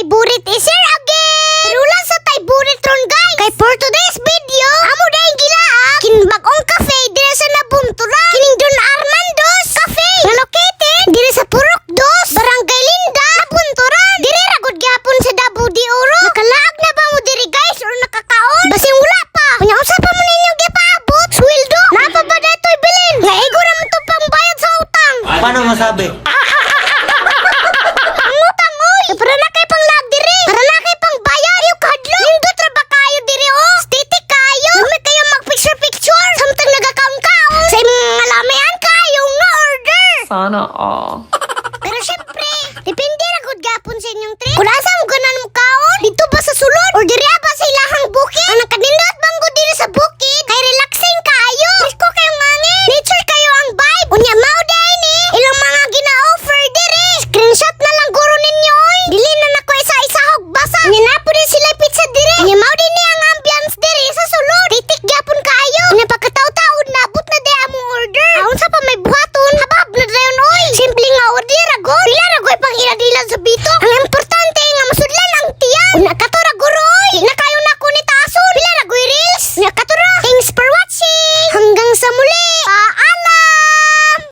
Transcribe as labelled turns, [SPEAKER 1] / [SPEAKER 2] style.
[SPEAKER 1] burit is here again. Pero lang sa tay burit ron guys. Kay for today's video, amo dahil gilaag kinbag-ong cafe dire sa Nabuntura. Kining Don Armando's Cafe nga located dire sa Purok 2, Barangay Linda, Nabunturan. Dire ra gud gyapon sa Davao de Oro. Nakalaag na ba mo diri guys or nakakaon? Basing wala pa. Unya usa pa man ninyong gipaabot? Sweldo? Napa ba datoy bilin? Nga ego ra man to pangbayad sa utang.
[SPEAKER 2] Paano masabi?
[SPEAKER 1] Ang utang oy. Para na kay panglag diri. Para na kay pangbayad. Ayo kadlo. Nindot ra ba kayo diri oh? Stitik kayo. Dumi kayo mag-picture. Samtang nagakaon-kaon. Sa imong mga lamian kayo nga order.
[SPEAKER 3] Sana all.
[SPEAKER 1] Pero syempre, depende ra gud gapon sa inyong trip. Kung asa mo ganan mo kaon, dito ba sa sulod or diri ba sa ilahang bukid? Ang nakadindot bang gud diri sa bukid, kay relaxing kayo. Risko kayong mangin. Nature kayo ang vibe. Unya mao dai ni ilang mga gina-offer diri. Screenshot na lang guro ninyo oy. Dili na nako isa-isa hog basa. Unya na po din sila pizza diri. Unya mao din ni ang ambiance diri sa sulod. Titik gyapon kayo. Unya pagkataw-taon nabot na di among order. Aun sa pa may buhaton. Habab na dayon oy. Simple nga order agod. Pila ra goy pang iladila sa bito.